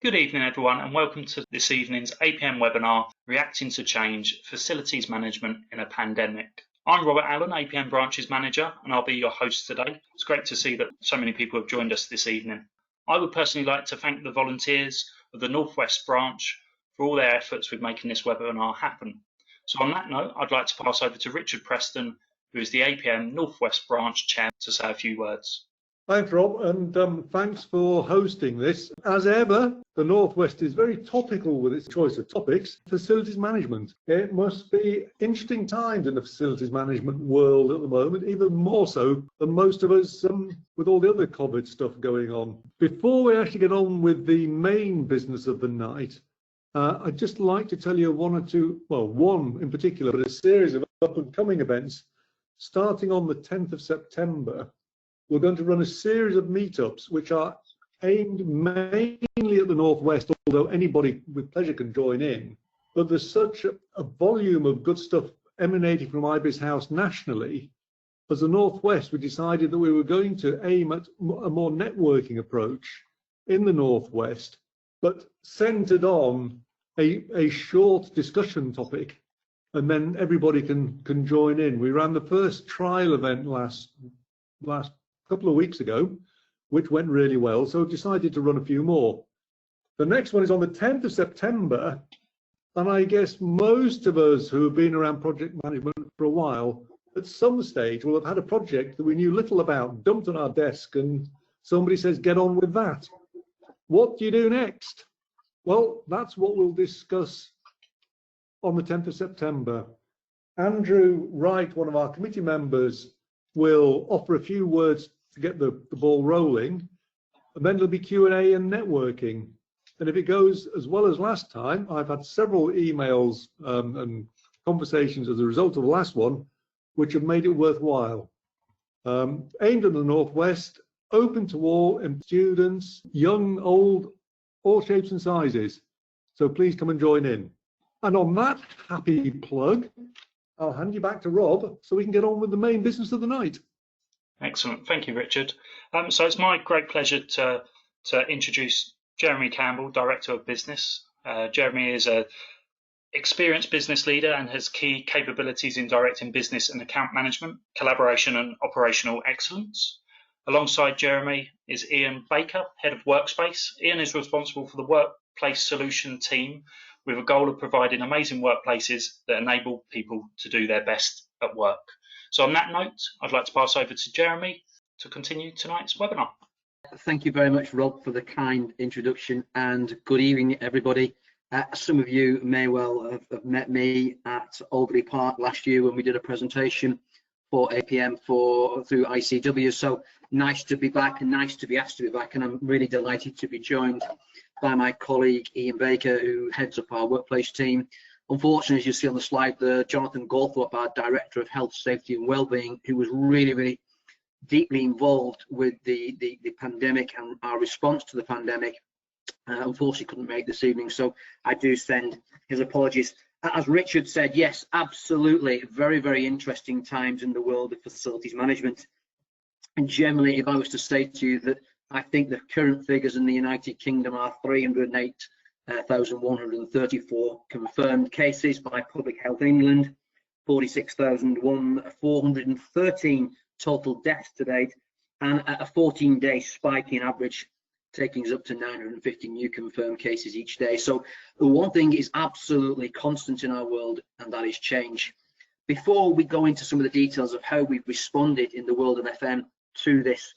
Good evening, everyone, and welcome to this evening's APM webinar, Reacting to Change, Facilities Management in a Pandemic. I'm Robert Allen, APM Branches Manager, and I'll be your host today. It's great to see that so many people have joined us this evening. I would personally like to thank the volunteers of the Northwest branch for all their efforts with making this webinar happen. So on that note, I'd like to pass over to Richard Preston, who is the APM Northwest branch chair, to say a few words. Thanks, Rob, and thanks for hosting this. As ever, the Northwest is very topical with its choice of topics. Facilities management. It must be interesting times in the facilities management world at the moment, even more so than most of us with all the other COVID stuff going on. Before we actually get on with the main business of the night, I'd just like to tell you one in particular, but a series of up-and-coming events starting on the 10th of September. We're going to run a series of meetups which are aimed mainly at the Northwest, although anybody with pleasure can join in. But there's such a volume of good stuff emanating from IBIS House nationally. As the Northwest, we decided that we were going to aim at a more networking approach in the Northwest, but centered on a short discussion topic, and then everybody can join in. We ran the first trial event last couple of weeks ago, which went really well, so I've decided to run a few more. The next one is on the 10th of September, and I guess most of us who have been around project management for a while, at some stage will have had a project that we knew little about, dumped on our desk, and somebody says, get on with that. What do you do next? Well, that's what we'll discuss on the 10th of September. Andrew Wright, one of our committee members, will offer a few words to get the ball rolling, and then there'll be Q&A and networking. And if it goes as well as last time, I've had several emails and conversations as a result of the last one, which have made it worthwhile. Aimed at the Northwest, open to all students, young, old, all shapes and sizes. So please come and join in. And on that happy plug, I'll hand you back to Rob so we can get on with the main business of the night. Excellent. Thank you, Richard. So it's my great pleasure to introduce Jeremy Campbell, Director of Business. Jeremy is an experienced business leader and has key capabilities in directing business and account management, collaboration and operational excellence. Alongside Jeremy is Ian Baker, Head of Workspace. Ian is responsible for the Workplace Solution team with a goal of providing amazing workplaces that enable people to do their best at work. So on that note, I'd like to pass over to Jeremy to continue tonight's webinar. Thank you very much, Rob, for the kind introduction, and good evening, everybody. Some of you may well have met me at Albury Park last year when we did a presentation for APM through ICW. So nice to be back and nice to be asked to be back, and I'm really delighted to be joined by my colleague Ian Baker, who heads up our workplace team. Unfortunately, as you see on the slide, Jonathan Gawthorpe, our Director of Health, Safety and Wellbeing, who was really deeply involved with the pandemic and our response to the pandemic, unfortunately couldn't make this evening, so I do send his apologies. As Richard said, yes, absolutely, very interesting times in the world of facilities management. And generally, if I was to say to you that I think the current figures in the United Kingdom are 308,134 confirmed cases by Public Health England, 46,413 total deaths to date, and a 14-day spike in average, taking us up to 950 new confirmed cases each day. So the one thing is absolutely constant in our world, and that is change. Before we go into some of the details of how we've responded in the world of FM to this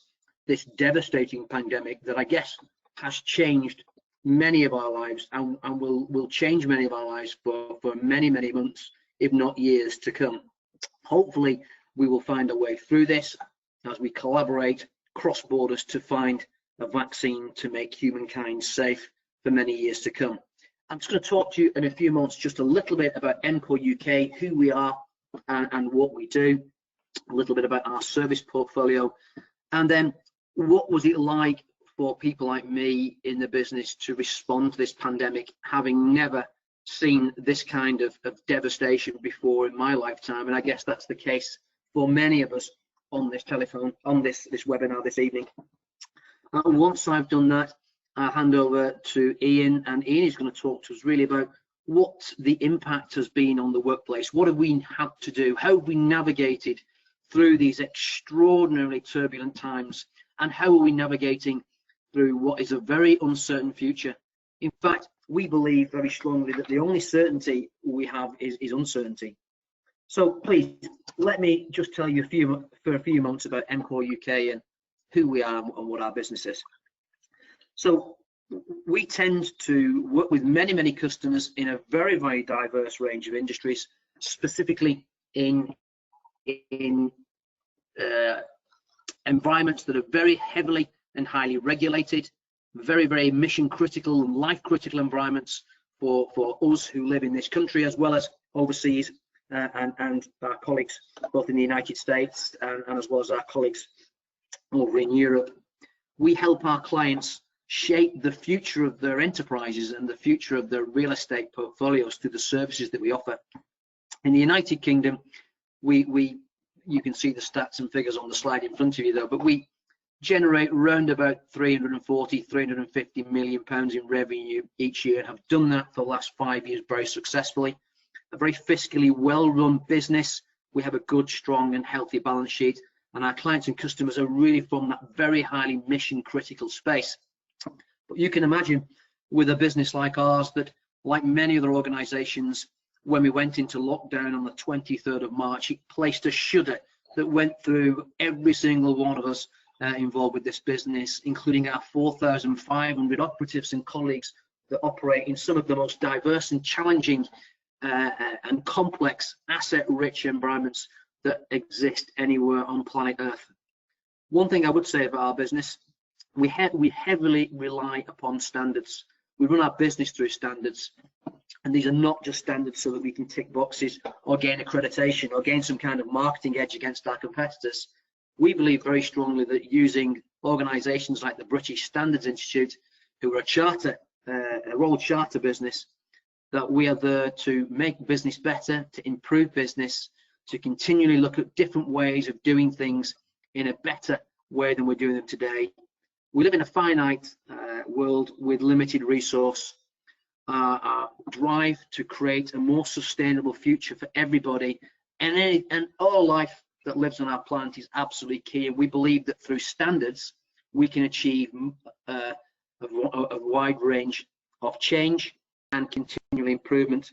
devastating pandemic that I guess has changed many of our lives and will change many of our lives for many months, if not years to come. Hopefully we will find a way through this as we collaborate cross borders to find a vaccine to make humankind safe for many years to come. I'm just going to talk to you in a few moments just a little bit about EMCOR UK, who we are and what we do, a little bit about our service portfolio, and then what was it like for people like me in the business to respond to this pandemic, having never seen this kind of devastation before in my lifetime. And I guess that's the case for many of us on this webinar this evening. Once I've done that, I'll hand over to Ian, and Ian is going to talk to us really about what the impact has been on the workplace. What have we had to do? How have we navigated through these extraordinarily turbulent times? And how are we navigating through what is a very uncertain future? In fact, we believe very strongly that the only certainty we have is uncertainty. So please, let me just tell you for a few moments about EMCOR UK and who we are and what our business is. So we tend to work with many customers in a very diverse range of industries, specifically in environments that are very heavily and highly regulated, very mission critical and life critical environments for us who live in this country, as well as overseas, and our colleagues both in the United States and as well as our colleagues over in Europe. We help our clients shape the future of their enterprises and the future of their real estate portfolios through the services that we offer. In the United Kingdom, you can see the stats and figures on the slide in front of you though, but we generate around about 350 million pounds in revenue each year, and have done that for the last 5 years very successfully. A very fiscally well-run business. We have a good, strong and healthy balance sheet, and our clients and customers are really from that very highly mission critical space. But you can imagine with a business like ours that, like many other organizations, when we went into lockdown on the 23rd of March, it placed a shudder that went through every single one of us involved with this business, including our 4,500 operatives and colleagues that operate in some of the most diverse and challenging and complex asset-rich environments that exist anywhere on planet Earth. One thing I would say about our business, we heavily rely upon standards. We run our business through standards, and these are not just standards so that we can tick boxes or gain accreditation or gain some kind of marketing edge against our competitors. We believe very strongly that using organisations like the British Standards Institute, who are a Royal Charter business, that we are there to make business better, to improve business, to continually look at different ways of doing things in a better way than we're doing them today. We live in a finite world with limited resource. Our drive to create a more sustainable future for everybody and all life that lives on our planet is absolutely key. And we believe that through standards, we can achieve a wide range of change and continual improvement.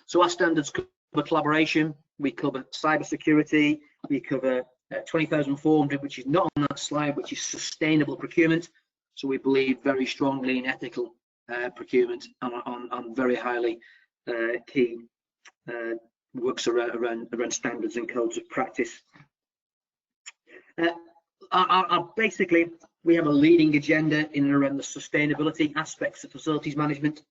So our standards cover collaboration, we cover cybersecurity, we cover 20,400, which is not on that slide, which is sustainable procurement. So we believe very strongly in ethical procurement on very highly key works around standards and codes of practice. Basically, we have a leading agenda in and around the sustainability aspects of facilities management.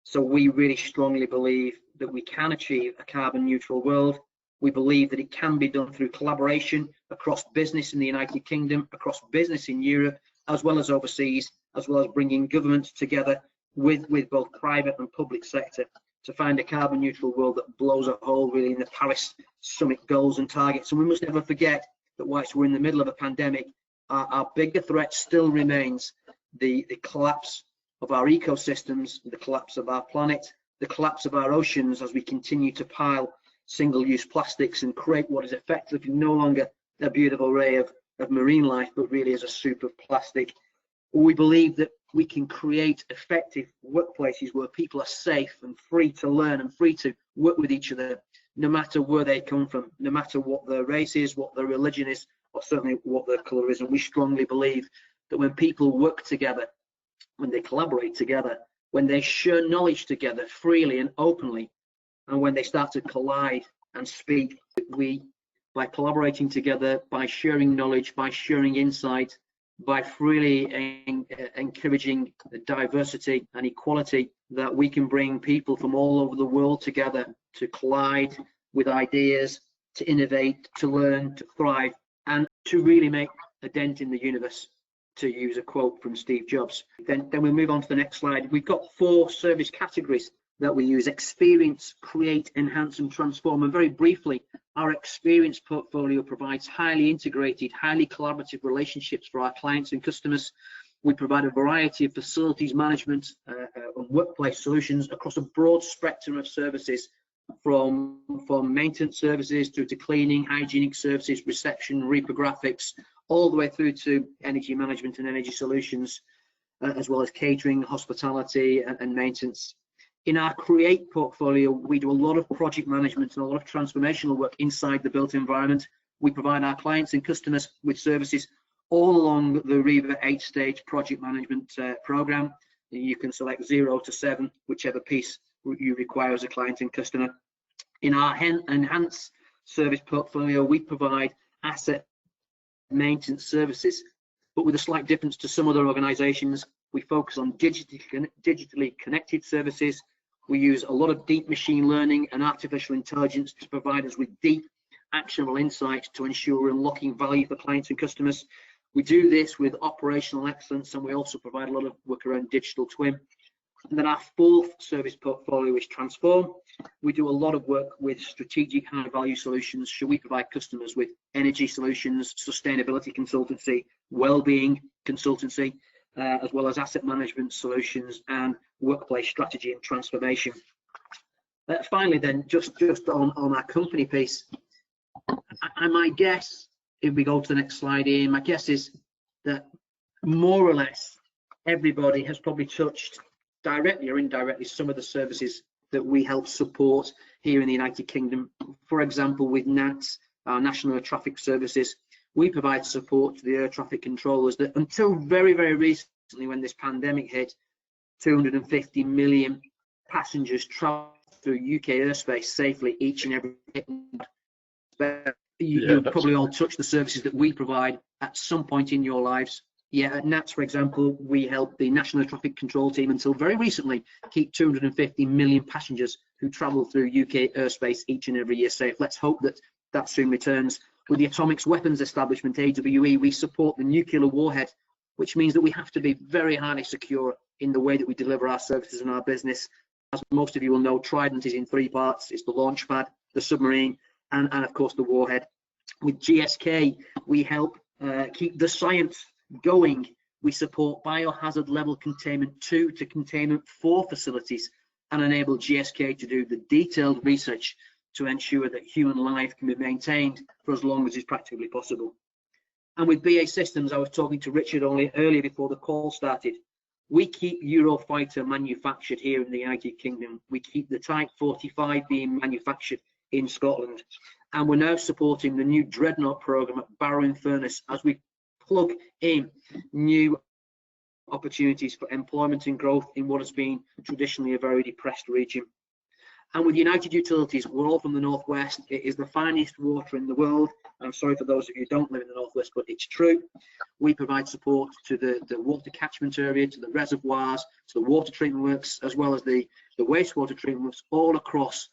So we really strongly believe that we can achieve a carbon neutral world. We believe that it can be done through collaboration across business in the United Kingdom, across business in Europe, as well as overseas, as well as bringing governments together with both private and public sector to find a carbon neutral world that blows a hole really in the Paris Summit goals and targets. And we must never forget that whilst we're in the middle of a pandemic, our bigger threat still remains the collapse of our ecosystems, the collapse of our planet, the collapse of our oceans as we continue to pile single-use plastics and create what is effectively no longer a beautiful array of marine life, but really as a soup of plastic. We believe that we can create effective workplaces where people are safe and free to learn and free to work with each other, no matter where they come from, no matter what their race is, what their religion is, or certainly what their colour is. And we strongly believe that when people work together, when they collaborate together, when they share knowledge together freely and openly, and when they start to collide and speak, by collaborating together, by sharing knowledge, by sharing insight, by freely encouraging diversity and equality, that we can bring people from all over the world together to collide with ideas, to innovate, to learn, to thrive, and to really make a dent in the universe, to use a quote from Steve Jobs. Then we move on to the next slide. We've got 4 service categories that we use: experience, create, enhance and transform. And very briefly, our experience portfolio provides highly integrated, highly collaborative relationships for our clients and customers. We provide a variety of facilities management and workplace solutions across a broad spectrum of services, from maintenance services through to cleaning, hygienic services, reception, reprographics, all the way through to energy management and energy solutions, as well as catering, hospitality and maintenance. In our Create portfolio, we do a lot of project management and a lot of transformational work inside the built environment. We provide our clients and customers with services all along the REVA 8-stage project management program. You can select 0 to 7, whichever piece you require as a client and customer. In our enhanced service portfolio, we provide asset maintenance services, but with a slight difference to some other organisations. We focus on digitally connected services. We use a lot of deep machine learning and artificial intelligence to provide us with deep, actionable insights to ensure we're unlocking value for clients and customers. We do this with operational excellence, and we also provide a lot of work around digital twin. And then our fourth service portfolio is Transform. We do a lot of work with strategic high value solutions. So we provide customers with energy solutions, sustainability consultancy, well-being consultancy, as well as asset management solutions and workplace strategy and transformation. Finally then, just on our company piece, my guess, if we go to the next slide here, my guess is that more or less everybody has probably touched directly or indirectly some of the services that we help support here in the United Kingdom. For example, with NATS, our National Air Traffic Services, we provide support to the air traffic controllers that until very, very recently, when this pandemic hit, 250 million passengers travel through UK airspace safely each and every day. You've probably all touched the services that we provide at some point in your lives. Yeah, at NATS, for example, we helped the National Air Traffic Control Team until very recently keep 250 million passengers who travel through UK airspace each and every year safe. Let's hope that that soon returns. With the Atomic Weapons Establishment, AWE, we support the nuclear warhead, which means that we have to be very highly secure in the way that we deliver our services and our business. As most of you will know, Trident is in 3 parts. It's the launch pad, the submarine, and of course the warhead. With GSK, we help keep the science going. We support biohazard level containment 2 to containment 4 facilities and enable GSK to do the detailed research to ensure that human life can be maintained for as long as is practically possible. And with BAE Systems, I was talking to Richard earlier before the call started. We keep Eurofighter manufactured here in the United Kingdom. We keep the Type 45 being manufactured in Scotland. And we're now supporting the new Dreadnought program at Barrow-in-Furness as we plug in new opportunities for employment and growth in what has been traditionally a very depressed region. And with United Utilities, we're all from the Northwest. It is the finest water in the world. I'm sorry for those of you who don't live in the Northwest, but it's true. We provide support to the water catchment area, to the reservoirs, to the water treatment works, as well as the wastewater treatment works all across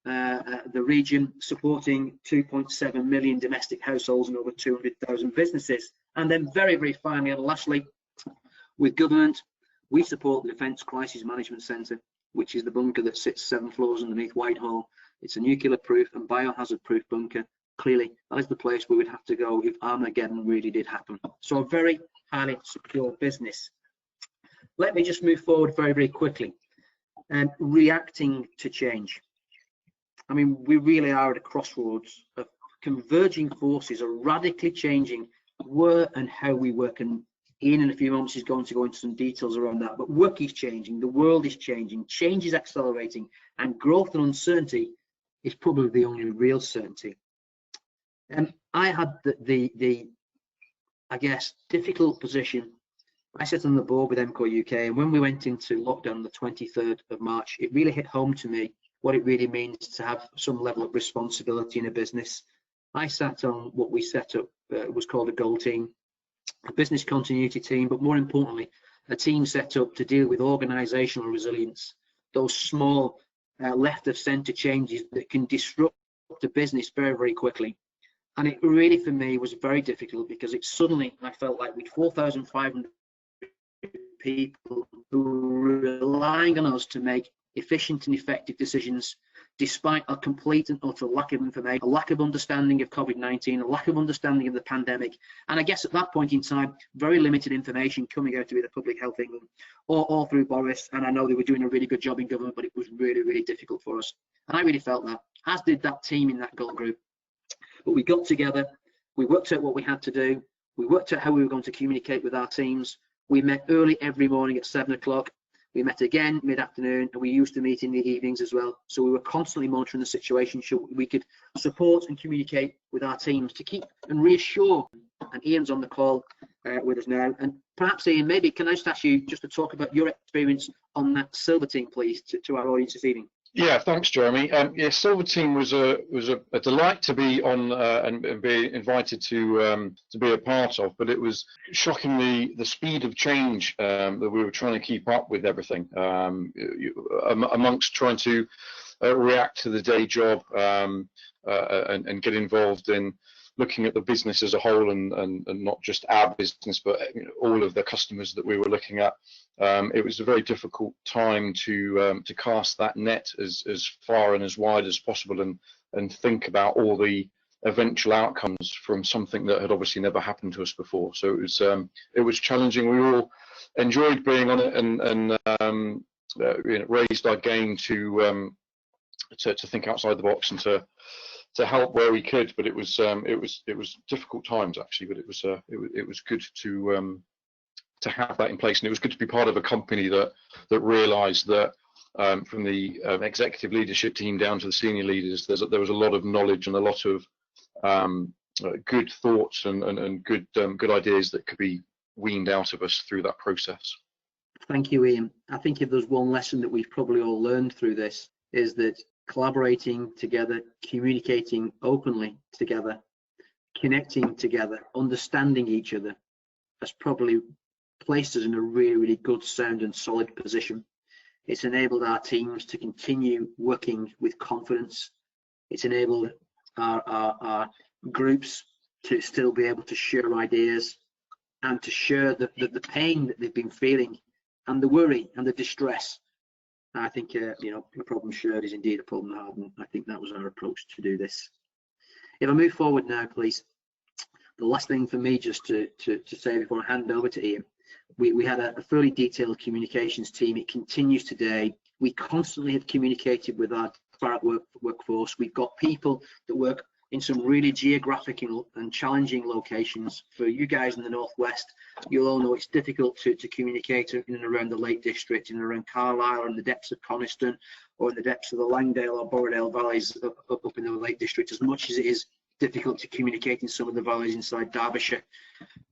the region, supporting 2.7 million domestic households and over 200,000 businesses. And then very, very finally and lastly, with government, we support the Defence Crisis Management Centre, which is the bunker that sits 7 floors underneath Whitehall. It's a nuclear-proof and biohazard-proof bunker. Clearly, that is the place we would have to go if Armageddon really did happen. So a very highly secure business. Let me just move forward very, very quickly. Reacting to change. I mean, we really are at a crossroads of converging forces are radically changing where and how we work. And Ian in a few moments is going to go into some details around that. But work is changing, the world is changing, change is accelerating, and growth and uncertainty is probably the only real certainty. And I had the I guess, difficult position. I sat on the board with EMCOR UK, and when we went into lockdown on the 23rd of March, it really hit home to me what it really means to have some level of responsibility in a business. I sat on what we set up, was called a GOAL team, a business continuity team, but more importantly, a team set up to deal with organisational resilience, those small left of centre changes that can disrupt the business very, very quickly. And it really, for me, was very difficult because it suddenly, I felt like with 4,500 people who were relying on us to make efficient and effective decisions despite a complete and utter lack of information, a lack of understanding of COVID-19, a lack of understanding of the pandemic, and I guess at that point in time, very limited information coming out of either Public Health England or through Boris. And I know they were doing a really good job in government, but it was really, really difficult for us. And I really felt that, as did that team in that goal group. But we got together, we worked out what we had to do, we worked out how we were going to communicate with our teams. We met early every morning at 7 o'clock. We met again mid-afternoon, and we used to meet in the evenings as well. So we were constantly monitoring the situation so we could support and communicate with our teams to keep and reassure. And Ian's on the call with us now. And perhaps, Ian, maybe can I just ask you just to talk about your experience on that Silver team, please, to our audience this evening? Yeah, thanks, Jeremy. Yeah, Silver Team was a delight to be on and be invited to be a part of. But it was shockingly the speed of change that we were trying to keep up with everything amongst trying to react to the day job and get involved in looking at the business as a whole and not just our business, but all of the customers that we were looking at. It was a very difficult time to cast that net as far and as wide as possible and think about all the eventual outcomes from something that had obviously never happened to us before. So it was challenging. We all enjoyed being on it and raised our game to think outside the box and to help where we could. But it was difficult times actually. But it was good to have that in place, and it was good to be part of a company that realised that from the executive leadership team down to the senior leaders, there was a lot of knowledge and a lot of good thoughts and good ideas that could be weaned out of us through that process. Thank you, Ian. I think if there's one lesson that we've probably all learned through this, is that collaborating together, communicating openly together, connecting together, understanding each other has probably placed us in a really, really good, sound and solid position. It's enabled our teams to continue working with confidence. It's enabled our groups to still be able to share ideas and to share the pain that they've been feeling and the worry and the distress. I think a problem shared is indeed a problem halved, and I think that was our approach to do this. If I move forward now, please, the last thing for me just to say before I hand over to Ian, we had a fairly detailed communications team. It continues today. We constantly have communicated with our disparate workforce. We've got people that work in some really geographic and challenging locations. For you guys in the Northwest, you'll all know it's difficult to communicate in and around the Lake District, in and around Carlisle, or in the depths of Coniston, or in the depths of the Langdale or Borrowdale valleys up in the Lake District, as much as it is difficult to communicate in some of the valleys inside Derbyshire,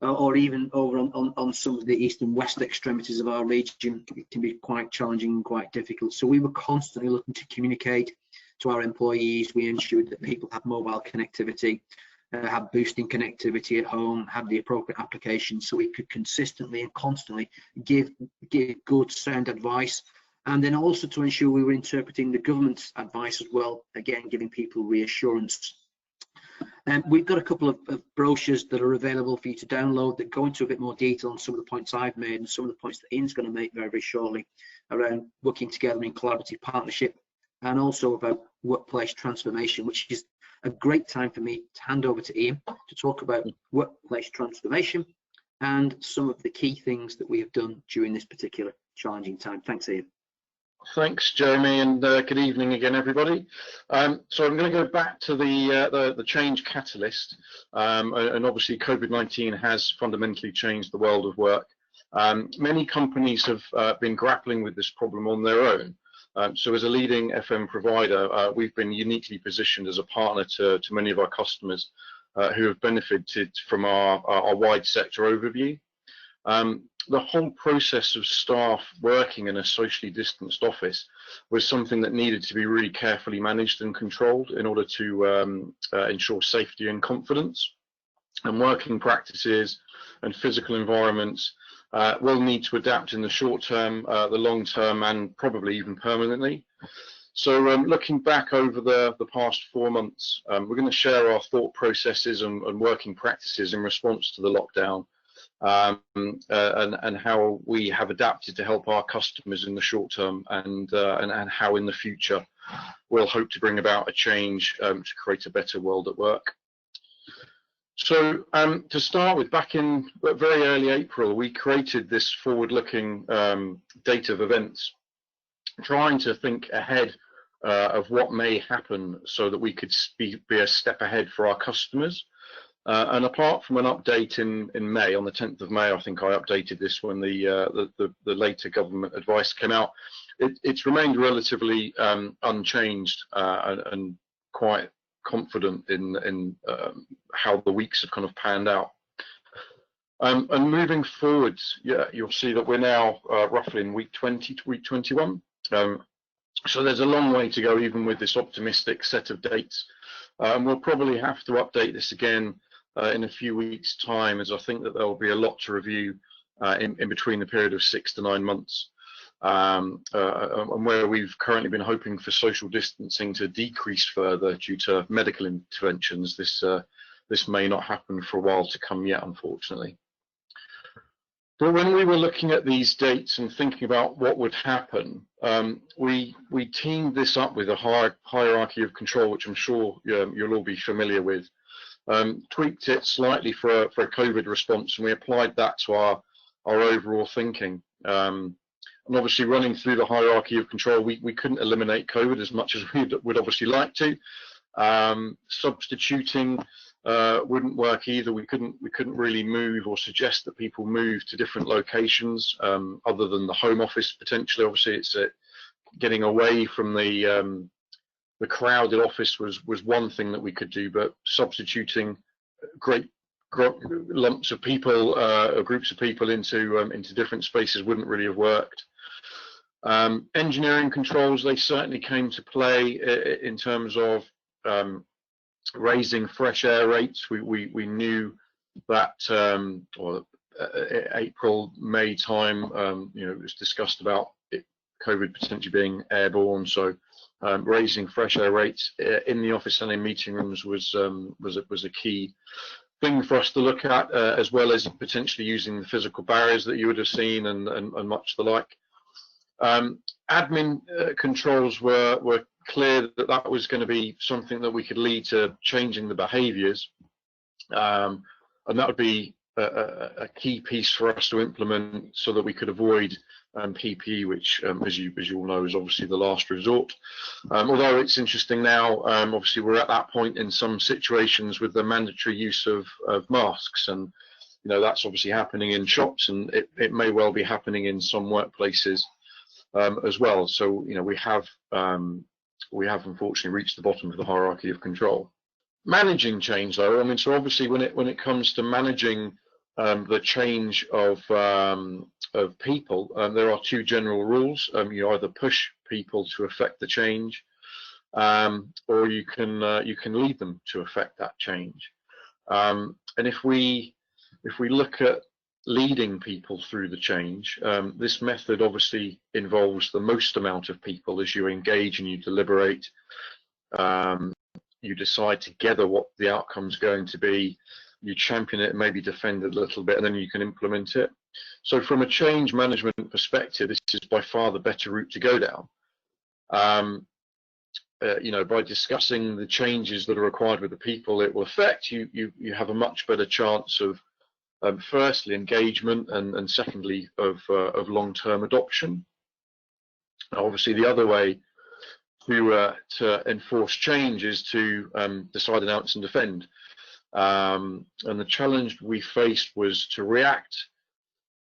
or even over on some of the east and west extremities of our region. It can be quite challenging and quite difficult. So we were constantly looking to communicate to our employees. We ensured that people had mobile connectivity, had boosting connectivity at home, had the appropriate applications, so we could consistently and constantly give good, sound advice. And then also to ensure we were interpreting the government's advice as well, again, giving people reassurance. We've got a couple of brochures that are available for you to download that go into a bit more detail on some of the points I've made and some of the points that Ian's going to make very, very shortly around working together in collaborative partnership, and also about workplace transformation, which is a great time for me to hand over to Ian to talk about workplace transformation and some of the key things that we have done during this particular challenging time. Thanks, Ian. Thanks, Jeremy, and good evening again, everybody. So I'm going to go back to the change catalyst, and obviously COVID-19 has fundamentally changed the world of work. Many companies have been grappling with this problem on their own. So as a leading FM provider, we've been uniquely positioned as a partner to many of our customers who have benefited from our wide sector overview. The whole process of staff working in a socially distanced office was something that needed to be really carefully managed and controlled in order to ensure safety and confidence. And working practices and physical environments will need to adapt in the short term, the long term, and probably even permanently. So looking back over the past 4 months, we're going to share our thought processes and working practices in response to the lockdown. and how we have adapted to help our customers in the short term, and how in the future we'll hope to bring about a change to create a better world at work. So to start with, back in very early April, we created this forward-looking date of events, trying to think ahead of what may happen so that we could be a step ahead for our customers. And apart from an update in May, on the 10th of May, I think I updated this when the later government advice came out, it's remained relatively unchanged, and quite confident in how the weeks have kind of panned out. And moving forward, yeah, you'll see that we're now roughly in week 20 to week 21. So there's a long way to go, even with this optimistic set of dates. And we'll probably have to update this again in a few weeks' time, as I think that there will be a lot to review in between the period of 6 to 9 months. And where we've currently been hoping for social distancing to decrease further due to medical interventions, this may not happen for a while to come yet, unfortunately. But when we were looking at these dates and thinking about what would happen, we teamed this up with a hierarchy of control, which I'm sure you'll all be familiar with. Tweaked it slightly for a COVID response, and we applied that to our overall thinking. And obviously, running through the hierarchy of control, we couldn't eliminate COVID as much as we would obviously like to. Substituting wouldn't work either. We couldn't really move or suggest that people move to different locations other than the home office potentially. Obviously, it's getting away from the crowded office was one thing that we could do, but substituting great lumps of people or groups of people into different spaces wouldn't really have worked. Engineering controls, they certainly came to play in terms of raising fresh air rates. We knew that April, May time, it was discussed about COVID potentially being airborne, so raising fresh air rates in the office and in meeting rooms was a key thing for us to look at, as well as potentially using the physical barriers that you would have seen and much the like. Admin controls were clear that was going to be something that we could lead to changing the behaviours, and that would be a key piece for us to implement so that we could avoid PPE, which, as you all know, is obviously the last resort. Although it's interesting now, obviously we're at that point in some situations with the mandatory use of masks, and that's obviously happening in shops, and it may well be happening in some workplaces as well. So we have unfortunately reached the bottom of the hierarchy of control. Managing change, though, I mean, so obviously when it comes to managing the change of people, there are two general rules. You either push people to affect the change, or you can lead them to affect that change. And if we look at leading people through the change, this method obviously involves the most amount of people as you engage and you deliberate. You decide together what the outcome's going to be, you champion it, maybe defend it a little bit, and then you can implement it. So from a change management perspective, this is by far the better route to go down. By discussing the changes that are required with the people it will affect, you have a much better chance of firstly engagement, and secondly of long-term adoption. Obviously, the other way to enforce change is to decide, announce and defend. And the challenge we faced was to react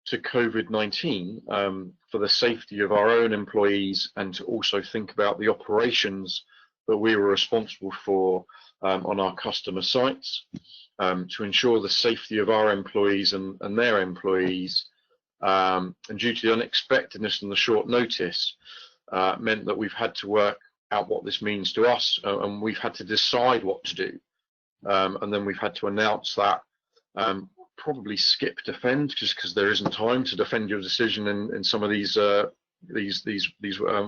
to COVID-19 for the safety of our own employees, and to also think about the operations that we were responsible for on our customer sites, to ensure the safety of our employees and their employees. And due to the unexpectedness and the short notice, meant that we've had to work out what this means to us, and we've had to decide what to do. And then we've had to announce that, probably skip defend, just because there isn't time to defend your decision in some of these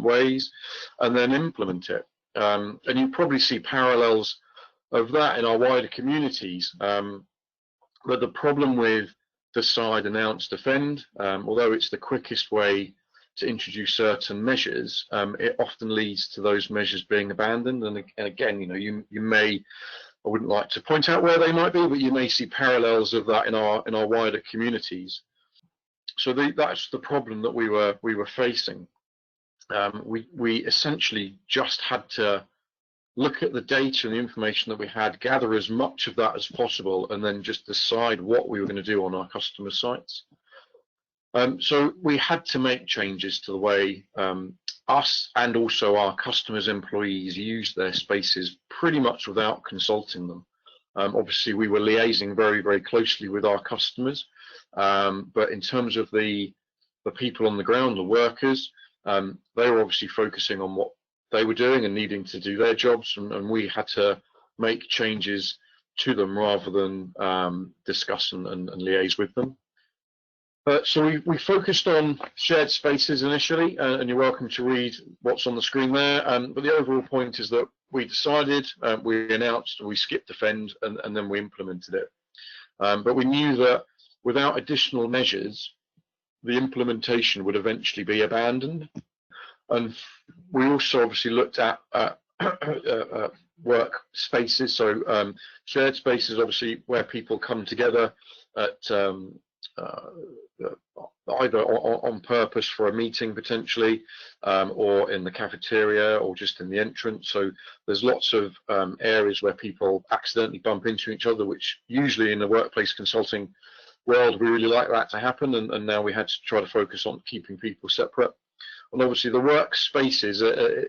ways, and then implement it. And you probably see parallels of that in our wider communities. But the problem with decide, announce, defend. Although it's the quickest way to introduce certain measures, it often leads to those measures being abandoned. And again, you may, I wouldn't like to point out where they might be, but you may see parallels of that in our wider communities. So that's the problem that we were facing. We essentially just had to look at the data and the information that we had, gather as much of that as possible, and then just decide what we were going to do on our customer sites. So we had to make changes to the way us and also our customers' employees use their spaces pretty much without consulting them. Obviously, we were liaising very, very closely with our customers, but in terms of the people on the ground, the workers, they were obviously focusing on what they were doing and needing to do their jobs, and we had to make changes to them rather than discuss and liaise with them. So we focused on shared spaces initially, and you're welcome to read what's on the screen there. But the overall point is that we decided, we announced, we skipped defend, and then we implemented it. But we knew that without additional measures, the implementation would eventually be abandoned. And we also obviously looked at work spaces, so shared spaces, obviously where people come together at either on purpose for a meeting potentially, or in the cafeteria, or just in the entrance. So there's lots of areas where people accidentally bump into each other, which usually in the workplace consulting world we really like that to happen, and now we had to try to focus on keeping people separate. And obviously the workspaces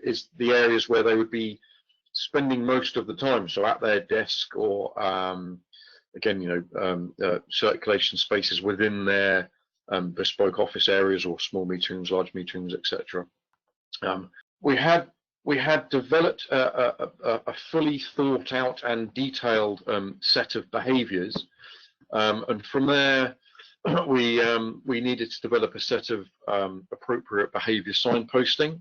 is the areas where they would be spending most of the time, so at their desk, or again, circulation spaces within their bespoke office areas, or small meeting rooms, large meeting rooms, etc. We had developed a fully thought out and detailed set of behaviours, and from there we needed to develop a set of appropriate behaviour signposting.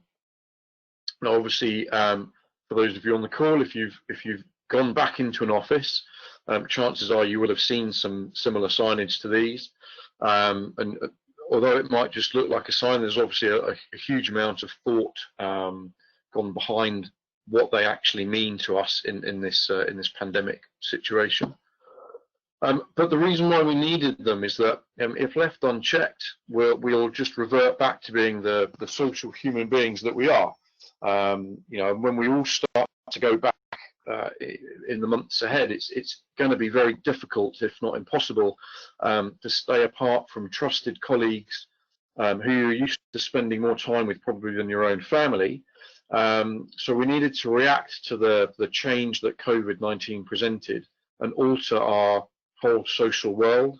Now, obviously, for those of you on the call, if you've gone back into an office, chances are you will have seen some similar signage to these. And although it might just look like a sign, there's obviously a huge amount of thought gone behind what they actually mean to us in this pandemic situation. But the reason why we needed them is that if left unchecked, we'll just revert back to being the social human beings that we are. When we all start to go back in the months ahead, it's going to be very difficult, if not impossible, to stay apart from trusted colleagues who you're used to spending more time with probably than your own family. So we needed to react to the change that COVID-19 presented and alter our whole social world.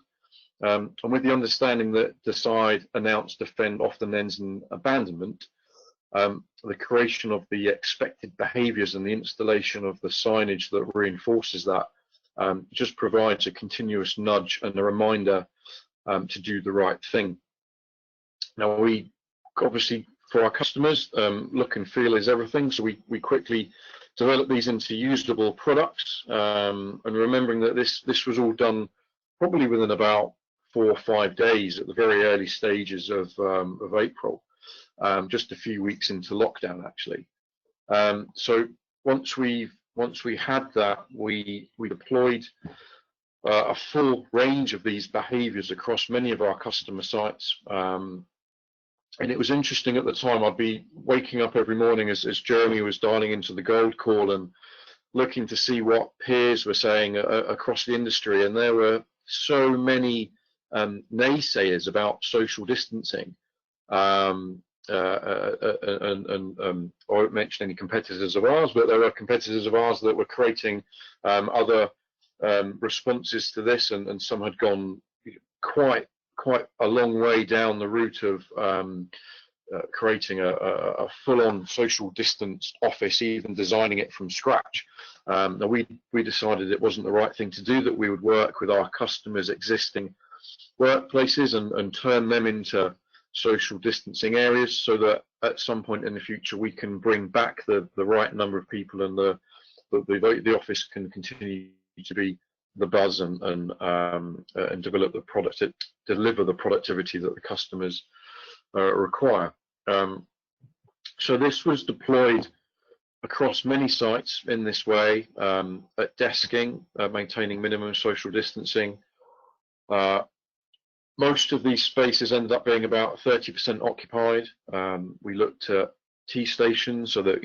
And with the understanding that decide, announce, defend often ends in abandonment, the creation of the expected behaviours and the installation of the signage that reinforces that just provides a continuous nudge and a reminder to do the right thing. Now, we obviously, for our customers, look and feel is everything, so we quickly develop these into usable products, and remembering that this was all done probably within about 4 or 5 days at the very early stages of April. Just a few weeks into lockdown, actually. So once we had that, we deployed a full range of these behaviours across many of our customer sites. And it was interesting at the time. I'd be waking up every morning as Jeremy was dialing into the gold call and looking to see what peers were saying across the industry, and there were so many naysayers about social distancing. I won't mention any competitors of ours, but there were competitors of ours that were creating other responses to this, and some had gone quite a long way down the route of creating a full-on social distance office, even designing it from scratch. Now we decided it wasn't the right thing to do, that we would work with our customers' existing workplaces and turn them into social distancing areas, so that at some point in the future we can bring back the right number of people, and the office can continue to be the buzz and develop the product, deliver the productivity that the customers require. So this was deployed across many sites in this way, at desking, maintaining minimum social distancing. Most of these spaces ended up being about 30% occupied. We looked at tea stations so that,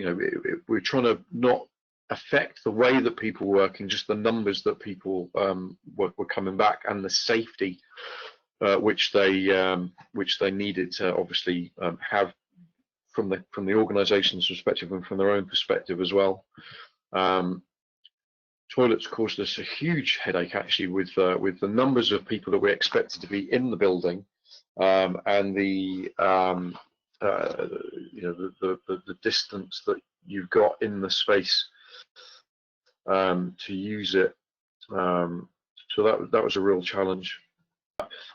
we're trying to not affect the way that people were working, just the numbers that people were coming back, and the safety which they needed to obviously have from the organisation's perspective and from their own perspective as well. Toilets caused us a huge headache actually with the numbers of people that we expected to be in the building, and the distance that you've got in the space to use it. So that was a real challenge.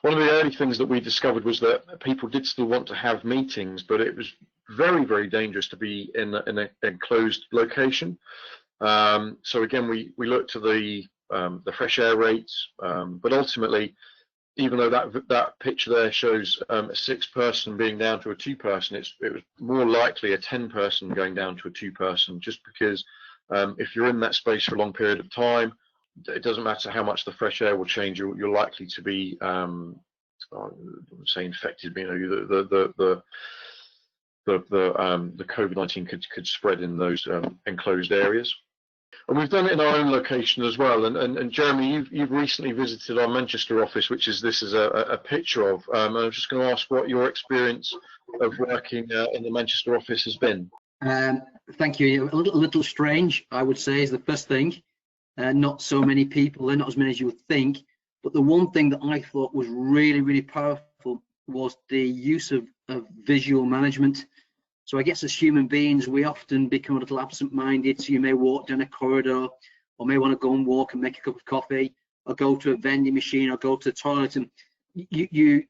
One of the early things that we discovered was that people did still want to have meetings, but it was very, very dangerous to be in an enclosed location. So again, we looked at the fresh air rates, but ultimately, even though that picture there shows a 6-person being down to a 2-person, it was more likely a 10-person going down to a 2-person, just because if you're in that space for a long period of time, it doesn't matter how much the fresh air will change, you're likely to be, I wouldn't say infected, but the COVID-19 could spread in those enclosed areas. And we've done it in our own location as well. And Jeremy, you've recently visited our Manchester office, which this is a picture of. And I'm just going to ask what your experience of working in the Manchester office has been. Thank you. A little strange, I would say, is the first thing. Not so many people, they're not as many as you would think. But the one thing that I thought was really, really powerful was the use of visual management. So I guess as human beings, we often become a little absent-minded. So you may walk down a corridor, or may want to go and walk and make a cup of coffee, or go to a vending machine, or go to the toilet, and the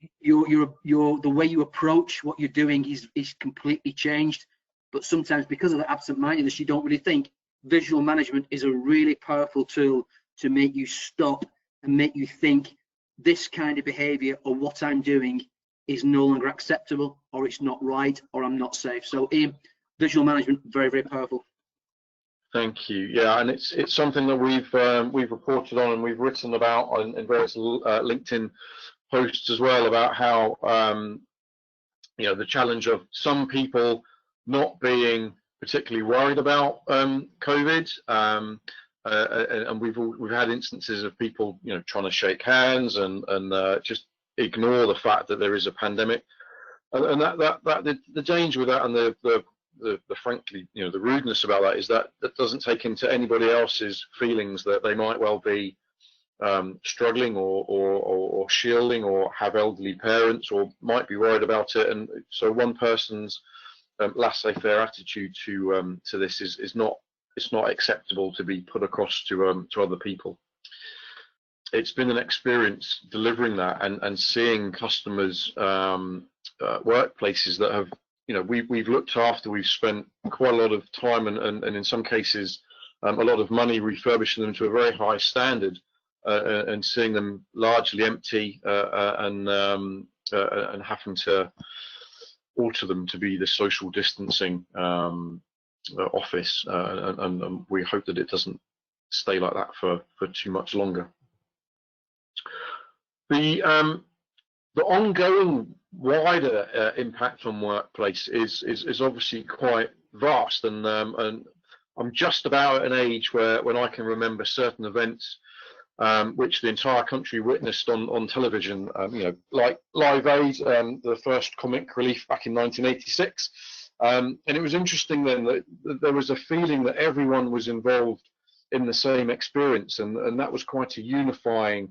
way you approach what you're doing is completely changed. But sometimes because of the absent-mindedness, you don't really think. Visual management is a really powerful tool to make you stop and make you think this kind of behavior or what I'm doing is no longer acceptable, or it's not right, or I'm not safe. So visual management, very, very powerful. Thank you. Yeah, and it's something that we've reported on and we've written about in various LinkedIn posts as well, about how the challenge of some people not being particularly worried about COVID, and we've had instances of people trying to shake hands and just ignore the fact that there is a pandemic, and the danger with that, and the frankly the rudeness about that, is that doesn't take into anybody else's feelings that they might well be struggling or shielding, or have elderly parents, or might be worried about it. And so one person's laissez-faire attitude to this is not acceptable to be put across to other people. It's been an experience delivering that and seeing customers' workplaces that have we've looked after. We've spent quite a lot of time and in some cases a lot of money refurbishing them to a very high standard, and seeing them largely empty and having to alter them to be the social distancing office, and we hope that it stay like that for too much longer. The ongoing wider impact on workplace is obviously quite vast, and I'm just about at an age when I can remember certain events which the entire country witnessed on television, like Live Aid, the first comic relief back in 1986. And it was interesting then that there was a feeling that everyone was involved in the same experience, and that was quite a unifying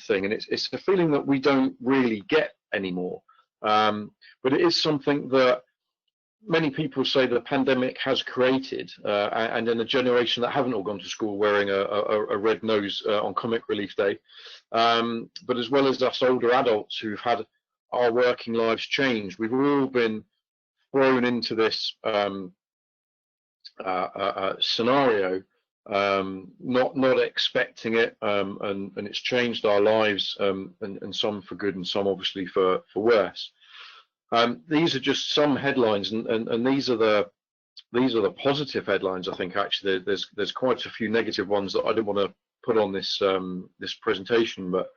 thing. And it's a feeling that we don't really get anymore. But it is something that many people say the pandemic has created, and in a generation that haven't all gone to school wearing a red nose on Comic Relief Day, but as well as us older adults who've had our working lives changed, we've all been thrown into this scenario not expecting it, and it's changed our lives, and some for good and some obviously for worse. These are just some headlines, and these are the positive headlines. I think actually there's quite a few negative ones that I didn't want to put on this this presentation, but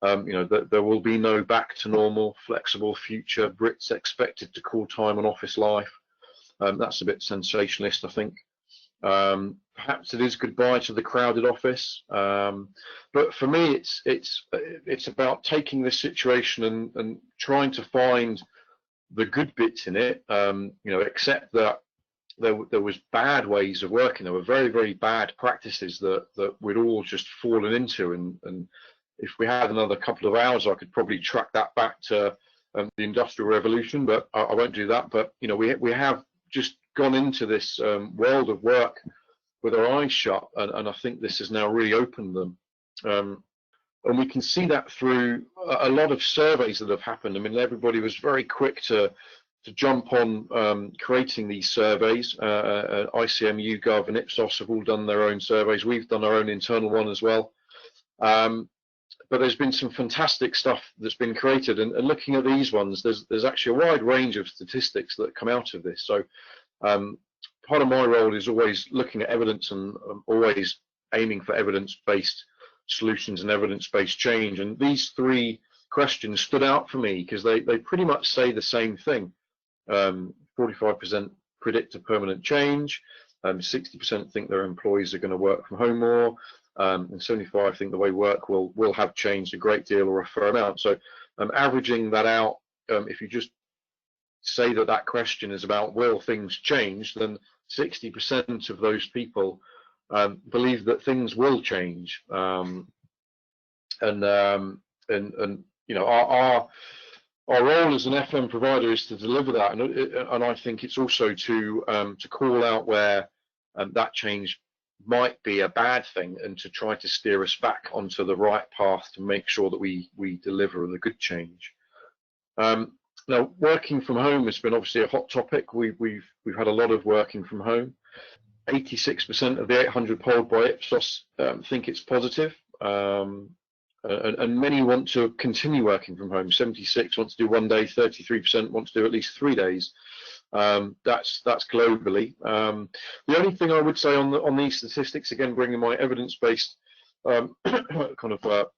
you know, that there will be no back to normal flexible future. Brits expected to call time on office life. That's a bit sensationalist, I think. Perhaps it is goodbye to the crowded office, but for me it's about taking this situation and trying to find the good bits in it. You know, accept that there was bad ways of working. There were very bad practices that we'd all just fallen into, and if we had another couple of hours I could probably track that back to the Industrial Revolution, but I won't do that. But you know, we have just gone into this world of work with our eyes shut, and I think this has now really opened them. And we can see that through a lot of surveys that have happened. I mean, everybody was very quick to jump on creating these surveys. ICM, YouGov, and Ipsos have all done their own surveys. We've done our own internal one as well. But there's been some fantastic stuff that's been created, and looking at these ones, there's actually a wide range of statistics that come out of this. So part of my role is always looking at evidence and always aiming for evidence-based solutions and evidence-based change. And these three questions stood out for me because they pretty much say the same thing. 45% predict a permanent change, 60% think their employees are going to work from home more, and 75% think the way work will have changed a great deal or a fair amount. So averaging that out, if you just say that question is about will things change, then 60% of those people believe that things will change. And you know, our role as an FM provider is to deliver that, and I think it's also to call out where that change might be a bad thing, and to try to steer us back onto the right path to make sure that we deliver the good change. Now, working from home has been obviously a hot topic. We've had a lot of working from home. 86% of the 800 polled by Ipsos think it's positive. And many want to continue working from home. 76 want to do 1 day, 33% want to do at least 3 days. That's globally. The only thing I would say on these statistics, again bringing my evidence-based kind of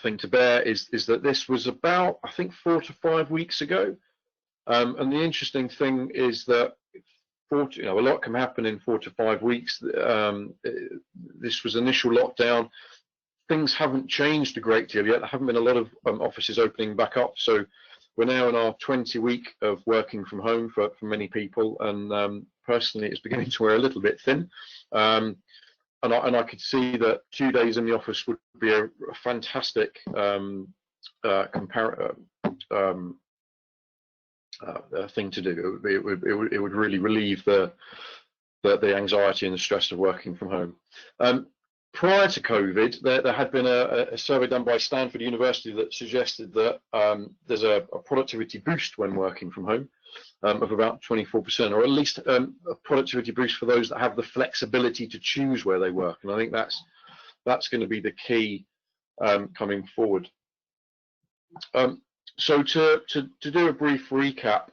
thing to bear, is that this was about, I think, 4 to 5 weeks ago. And the interesting thing is that you know, a lot can happen in 4 to 5 weeks. This was initial lockdown. Things haven't changed a great deal yet. There haven't been a lot of offices opening back up. So we're now in our 20th week of working from home for many people, and personally, it's beginning to wear a little bit thin. And I could see that 2 days in the office would be a fantastic thing to do. It would really relieve the anxiety and the stress of working from home. Prior to COVID, there had been a survey done by Stanford University that suggested that there's a productivity boost when working from home of about 24%, or at least a productivity boost for those that have the flexibility to choose where they work. And I think that's going to be the key coming forward. So to do a brief recap,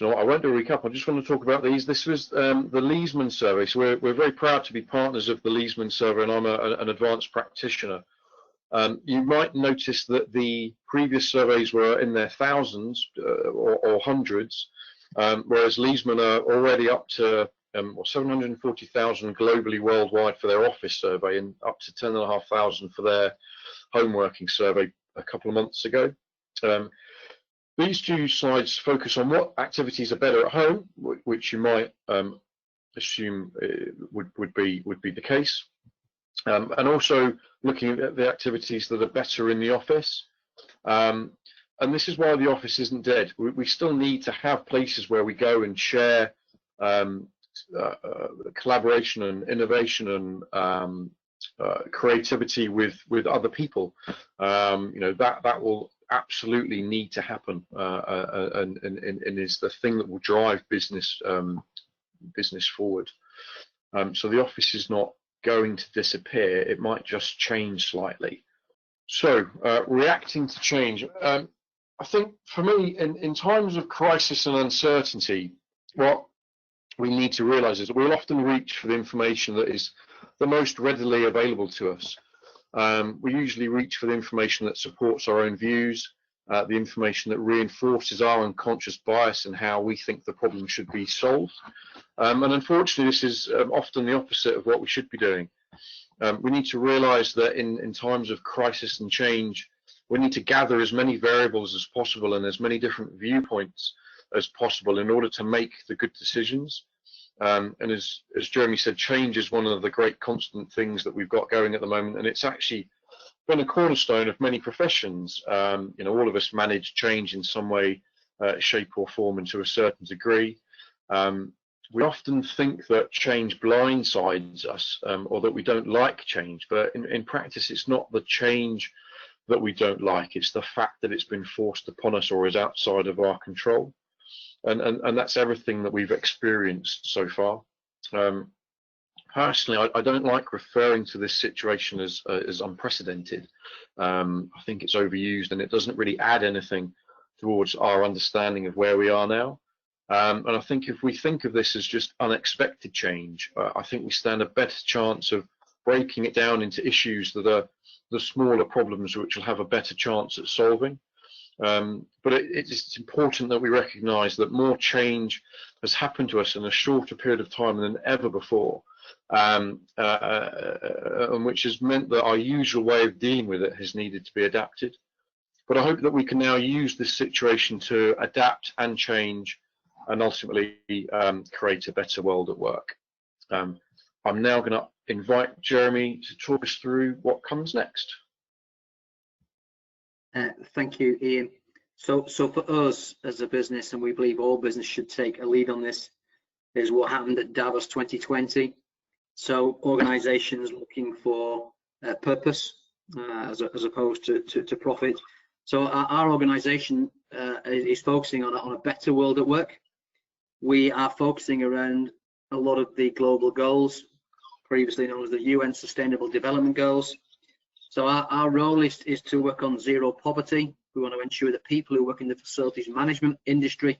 you know what, I won't do a recap. I just want to talk about these. This was the Leesman survey. So we're very proud to be partners of the Leesman survey, and I'm an advanced practitioner. You might notice that the previous surveys were in their thousands or hundreds, whereas Leesman are already up to 740,000 globally worldwide for their office survey, and up to 10,500 for their home working survey a couple of months ago. These two slides focus on what activities are better at home, which you might assume would be the case, and also looking at the activities that are better in the office. And this is why the office isn't dead. We still need to have places where we go and share collaboration and innovation and creativity with other people. You know, that will absolutely need to happen, and is the thing that will drive business forward. So the office is not going to disappear, it might just change slightly. So reacting to change, I think for me, in times of crisis and uncertainty, what we need to realize is that we'll often reach for the information that is the most readily available to us. We usually reach for the information that supports our own views, the information that reinforces our unconscious bias and how we think the problem should be solved. And unfortunately, this is often the opposite of what we should be doing. We need to realize that in times of crisis and change, we need to gather as many variables as possible and as many different viewpoints as possible in order to make the good decisions. And as Jeremy said, change is one of the great constant things that we've got going at the moment, and it's actually been a cornerstone of many professions. You know, all of us manage change in some way, shape or form, and to a certain degree. We often think that change blindsides us, or that we don't like change, but in practice it's not the change that we don't like, it's the fact that it's been forced upon us or is outside of our control. And that's everything that we've experienced so far. Personally, I don't like referring to this situation as unprecedented. I think it's overused and it doesn't really add anything towards our understanding of where we are now. And I think if we think of this as just unexpected change, I think we stand a better chance of breaking it down into issues that are the smaller problems which will have a better chance at solving. But it's important that we recognise that more change has happened to us in a shorter period of time than ever before, and which has meant that our usual way of dealing with it has needed to be adapted. But I hope that we can now use this situation to adapt and change and ultimately create a better world at work. I'm now going to invite Jeremy to talk us through what comes next. Thank you, Ian. So for us as a business, and we believe all business should take a lead on this, is what happened at Davos 2020. So organisations looking for purpose as opposed to profit. So our organisation is focusing on a better world at work. We are focusing around a lot of the global goals, previously known as the UN Sustainable Development Goals. So our role is to work on zero poverty. We want to ensure that people who work in the facilities management industry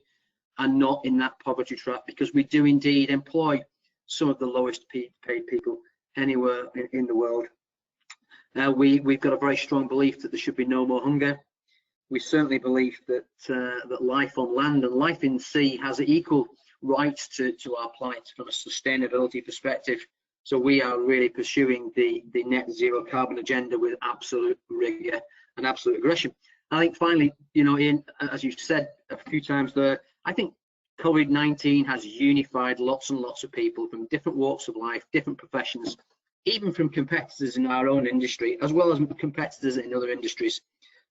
are not in that poverty trap, because we do indeed employ some of the lowest paid people anywhere in the world. We've got a very strong belief that there should be no more hunger. We certainly believe that that life on land and life in sea has equal rights to our plight from a sustainability perspective. So we are really pursuing the net zero carbon agenda with absolute rigor and absolute aggression. I think finally, you know, Ian, as you said a few times there, I think COVID-19 has unified lots and lots of people from different walks of life, different professions, even from competitors in our own industry, as well as competitors in other industries.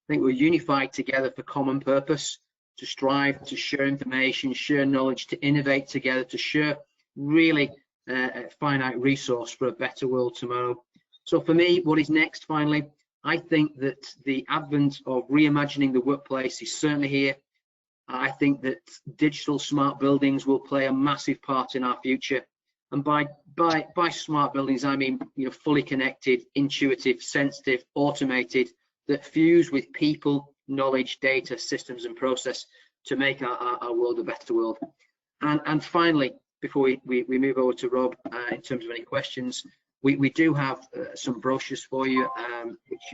I think we're unified together for common purpose, to strive to share information, share knowledge, to innovate together, to share really a finite resource for a better world tomorrow. So for me, what is next finally? I think that the advent of reimagining the workplace is certainly here. I think that digital smart buildings will play a massive part in our future. And by smart buildings, I mean, you know, fully connected, intuitive, sensitive, automated, that fuse with people, knowledge, data, systems and process to make our world a better world. And finally, before we move over to Rob, in terms of any questions, we do have some brochures for you,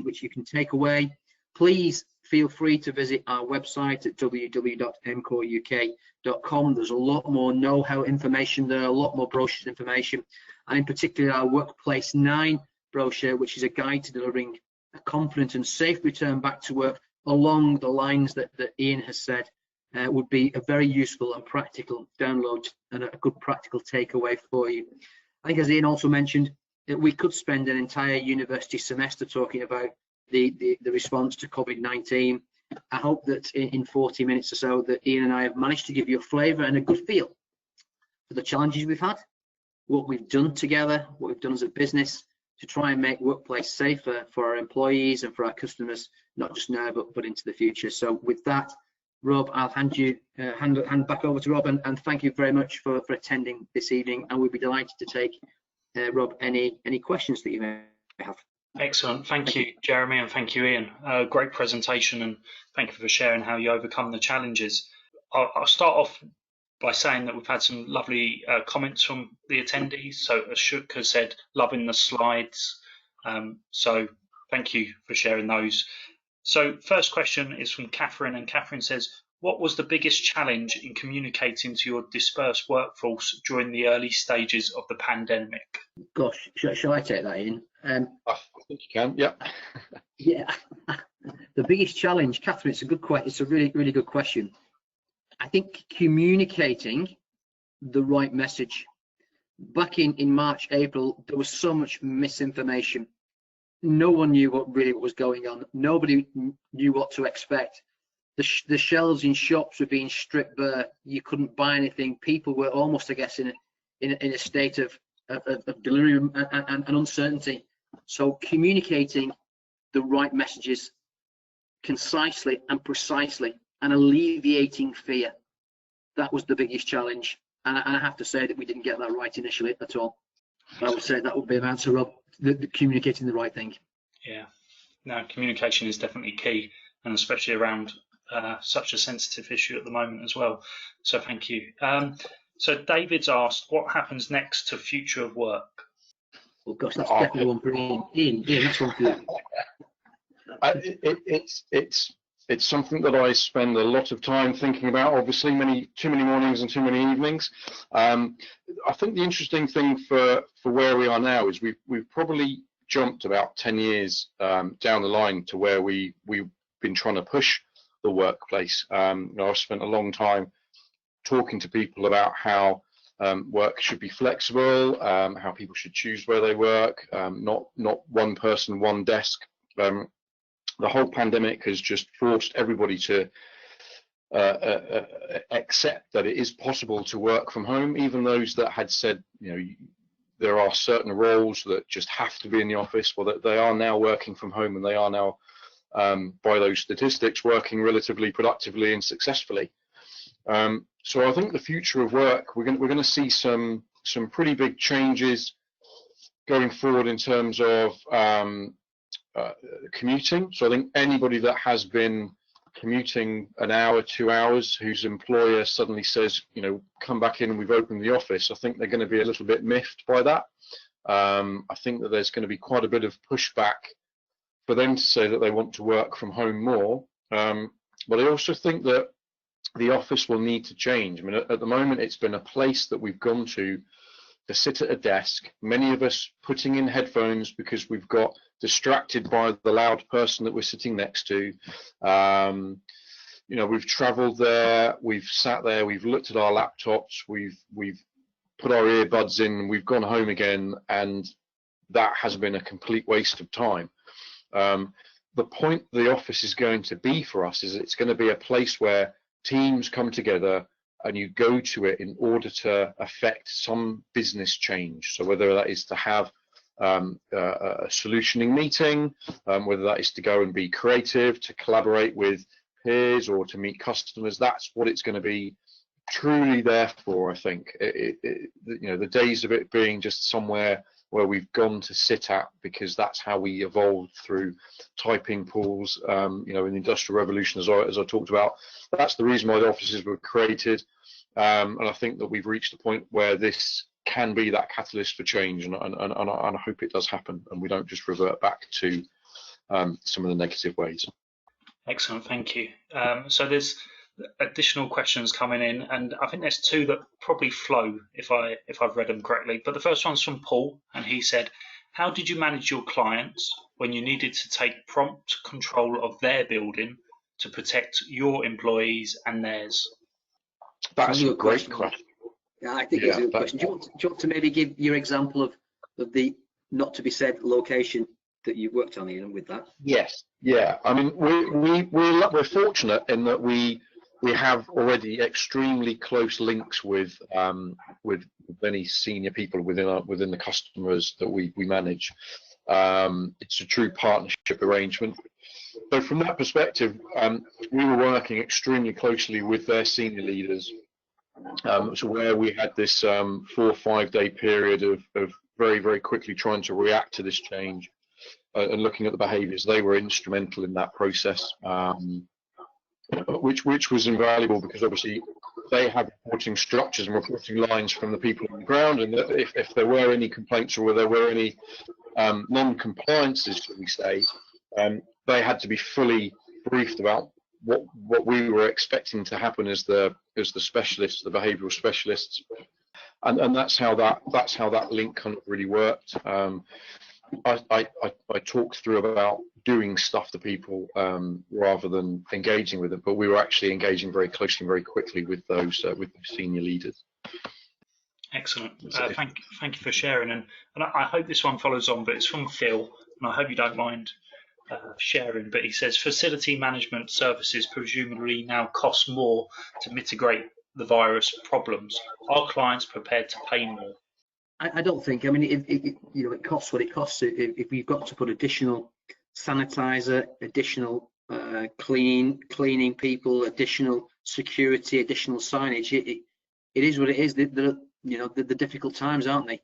which you can take away. Please feel free to visit our website at www.emcoruk.com. There's a lot more know-how information there, a lot more brochures information, and in particular our Workplace 9 brochure, which is a guide to delivering a confident and safe return back to work along the lines that Ian has said, would be a very useful and practical download and a good practical takeaway for you. I think, as Ian also mentioned, that we could spend an entire university semester talking about the response to COVID-19. I hope that in 40 minutes or so that Ian and I have managed to give you a flavour and a good feel for the challenges we've had, what we've done together, what we've done as a business, to try and make workplace safer for our employees and for our customers, not just now, but into the future. So with that, Rob, I'll hand back over to Rob, and thank you very much for attending this evening, and we'll be delighted to take, Rob, any questions that you may have. Excellent. Thank you, Jeremy, and thank you, Ian. Great presentation, and thank you for sharing how you overcome the challenges. I'll start off by saying that we've had some lovely comments from the attendees. So Ashok has said, loving the slides. So thank you for sharing those. So first question is from Catherine, and Catherine says, what was the biggest challenge in communicating to your dispersed workforce during the early stages of the pandemic? Gosh, shall I take that, Ian? I think you can, yeah. Yeah, the biggest challenge, Catherine, it's a good question. It's a really, really good question. I think communicating the right message. Back in March, April, there was so much misinformation. No one knew what was going on. Nobody knew what to expect. The shelves in shops were being stripped bare. You couldn't buy anything. People were almost, I guess, in a state of delirium and uncertainty. So communicating the right messages concisely and precisely, and alleviating fear, that was the biggest challenge. And I have to say that we didn't get that right initially at all. I would say that would be an answer, Rob, the communicating the right thing. Yeah, no, communication is definitely key, and especially around such a sensitive issue at the moment as well. So thank you. So David's asked, what happens next to future of work? Well, gosh, that's definitely one for Ian. Ian, that's one for you. It's something that I spend a lot of time thinking about. Obviously, too many mornings and too many evenings. I think the interesting thing for where we are now is we've probably jumped about 10 years down the line to where we've been trying to push the workplace. I've spent a long time talking to people about how work should be flexible, how people should choose where they work, not one person, one desk. The whole pandemic has just forced everybody to accept that it is possible to work from home, even those that had said, there are certain roles that just have to be in the office. Well, that they are now working from home, and they are now, by those statistics, working relatively productively and successfully. So I think the future of work, we're going to see some pretty big changes going forward in terms of commuting. So I think anybody that has been commuting an hour, 2 hours, whose employer suddenly says, come back in and we've opened the office, I think they're going to be a little bit miffed by that. I think that there's going to be quite a bit of pushback for them to say that they want to work from home more. But I also think that the office will need to change. I mean, at the moment, it's been a place that we've gone to sit at a desk, many of us putting in headphones because we've got distracted by the loud person that we're sitting next to. We've traveled there, we've sat there, we've looked at our laptops, we've put our earbuds in, we've gone home again, and that has been a complete waste of time. The point the office is going to be for us is it's going to be a place where teams come together and you go to it in order to affect some business change. So whether that is to have a solutioning meeting, whether that is to go and be creative, to collaborate with peers, or to meet customers, that's what it's going to be truly there for, I think. The days of it being just somewhere where we've gone to sit at because that's how we evolved through typing pools, in the Industrial Revolution, as I talked about. That's the reason why the offices were created, and I think that we've reached a point where this can be that catalyst for change, and I hope it does happen, and we don't just revert back to some of the negative ways. Excellent, thank you. So there's additional questions coming in, and I think there's two that probably flow if I've read them correctly. But the first one's from Paul, and he said, how did you manage your clients when you needed to take prompt control of their building to protect your employees and theirs? That's a great question. Yeah, I think it's a good question. Do you want to maybe give your example of the not to be said location that you worked on, Ian, with that? Yes, yeah. I mean, we're fortunate in that we have already extremely close links with many senior people within the customers that we manage. It's a true partnership arrangement. So from that perspective, we were working extremely closely with their senior leaders. So where we had this 4 or 5 day period of very, very quickly trying to react to this change and looking at the behaviours, they were instrumental in that process, which was invaluable, because obviously they have reporting structures and reporting lines from the people on the ground, and if there were any complaints or there were any non-compliances, shall we say, they had to be fully briefed about what we were expecting to happen as the specialists, the behavioural specialists, and that's how that link kind of really worked. I talked through about doing stuff to people rather than engaging with them, but we were actually engaging very closely and very quickly with those senior leaders. Excellent. Thank you for sharing, and I hope this one follows on, but it's from Phil, and I hope you don't mind sharing, but he says facility management services presumably now cost more to mitigate the virus problems. Are clients prepared to pay more? I don't think. I mean, it costs what it costs. If we've got to put additional sanitizer, additional cleaning people, additional security, additional signage, it is what it is. The difficult times, aren't they?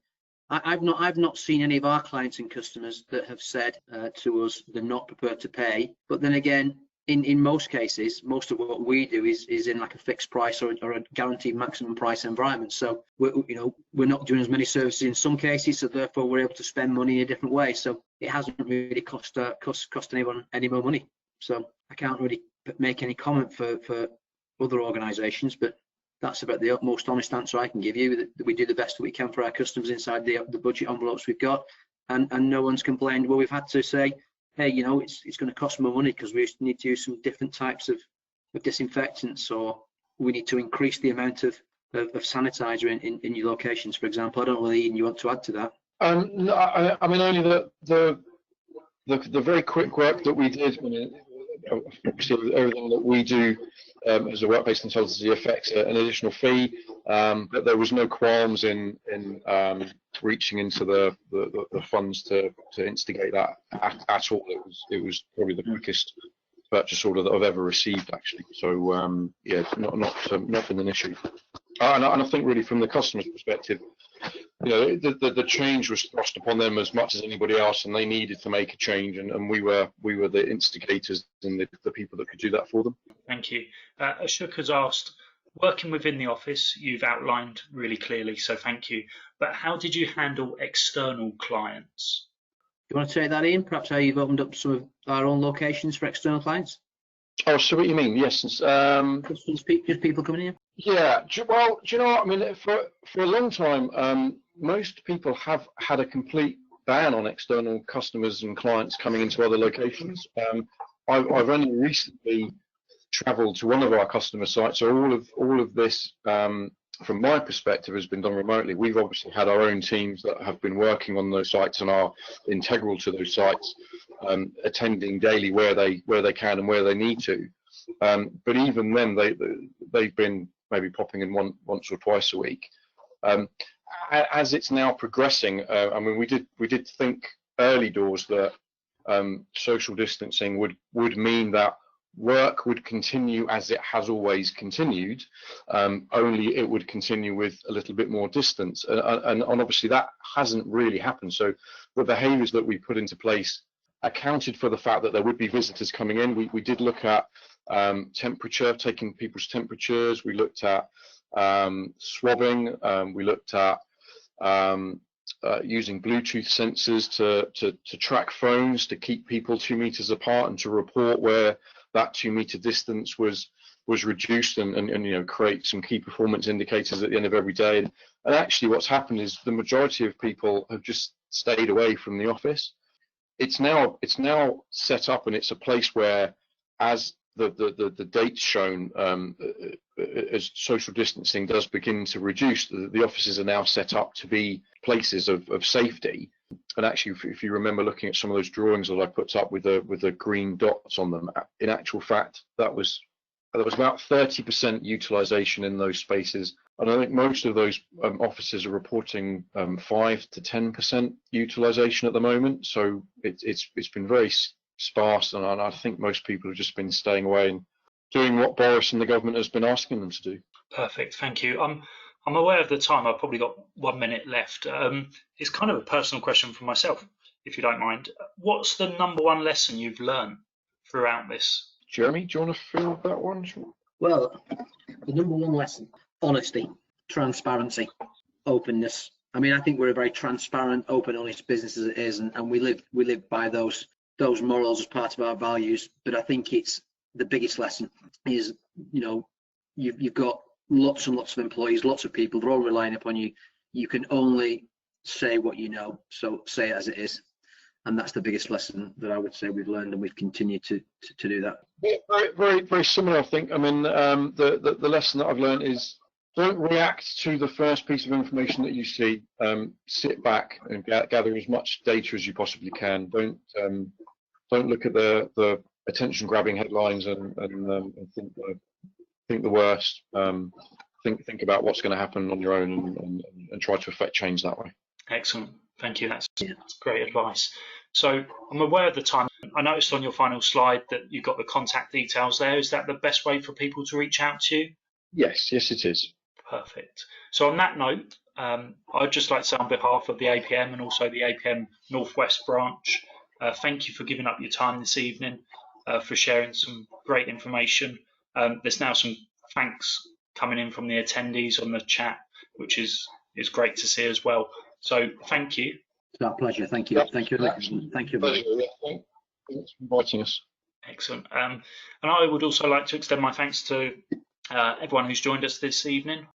I've not seen any of our clients and customers that have said to us they're not prepared to pay. But then again, in most cases, most of what we do is in like a fixed price or a guaranteed maximum price environment. So we're not doing as many services in some cases, so therefore we're able to spend money in a different way. So it hasn't really cost anyone any more money. So I can't really make any comment for other organisations, but that's about the utmost honest answer I can give you. That we do the best that we can for our customers inside the budget envelopes we've got, and no one's complained. Well, we've had to say, hey, it's going to cost more money because we need to use some different types of disinfectants, or we need to increase the amount of sanitizer in your locations, for example. I don't know whether Ian, you want to add to that. No, I mean only the very quick work that we did. Obviously, everything that we do as a workplace consultancy affects an additional fee, but there was no qualms in reaching into the funds to instigate that at all. It was probably the quickest purchase order that I've ever received, actually. So yeah, not been an issue. And I think really from the customer's perspective, the change was thrust upon them as much as anybody else, and they needed to make a change, and we were the instigators and the people that could do that for them. Thank you. Ashok has asked, working within the office, you've outlined really clearly, so thank you. But how did you handle external clients? Do you want to take that, Ian? Perhaps how you've opened up some of our own locations for external clients? Oh, so what you mean? Yes. Just people coming in? Yeah. Well, do you know what I mean? For a long time, most people have had a complete ban on external customers and clients coming into other locations. I've only recently travelled to one of our customer sites, so all of this, from my perspective, has been done remotely. We've obviously had our own teams that have been working on those sites and are integral to those sites, attending daily where they can and where they need to. But even then, they've been maybe popping in once or twice a week. As it's now progressing, I mean, we did think early doors that social distancing would mean that work would continue as it has always continued, only it would continue with a little bit more distance, and obviously that hasn't really happened. So the behaviours that we put into place accounted for the fact that there would be visitors coming in. We did look at temperature, taking people's temperatures. We looked at swabbing. We looked at using Bluetooth sensors to track phones, to keep people 2 meters apart and to report where that 2 meter distance was reduced, and create some key performance indicators at the end of every day. And actually what's happened is the majority of people have just stayed away from the office. It's now set up, and it's a place where, as the dates shown, as social distancing does begin to reduce, the offices are now set up to be places of safety. And actually, if you remember looking at some of those drawings that I put up with the green dots on them, in actual fact, that was there was about 30% utilisation in those spaces. And I think most of those offices are reporting 5 to 10% utilisation at the moment. So it's been very sparse, and I think most people have just been staying away and doing what Boris and the government has been asking them to do. Perfect, thank you. I'm aware of the time. I've probably got 1 minute left. It's kind of a personal question for myself, if you don't mind. What's the number one lesson you've learned throughout this? Jeremy, do you want to fill that one? Well, the number one lesson: honesty, transparency, openness. I mean, I think we're a very transparent, open, honest business as it is, and we live by those morals as part of our values. But I think it's the biggest lesson is, you know, you've got lots and lots of employees, lots of people, they're all relying upon you. You can only say what you know, so say it as it is. And that's the biggest lesson that I would say we've learned, and we've continued to do that. Yeah, very similar, I think. I mean, the lesson that I've learned is don't react to the first piece of information that you see. Sit back and gather as much data as you possibly can. Don't look at the attention-grabbing headlines and think the worst. Think about what's going to happen on your own and try to affect change that way. Excellent. Thank you. That's great advice. So I'm aware of the time. I noticed on your final slide that you've got the contact details there. Is that the best way for people to reach out to you? Yes, it is. Perfect. So on that note, I'd just like to say on behalf of the APM and also the APM Northwest branch, thank you for giving up your time this evening, for sharing some great information. There's now some thanks coming in from the attendees on the chat, which is great to see as well. So thank you. It's our pleasure. Thank you. Thank you. Thank you. Pleasure. Thanks for inviting us. Excellent. And I would also like to extend my thanks to everyone who's joined us this evening.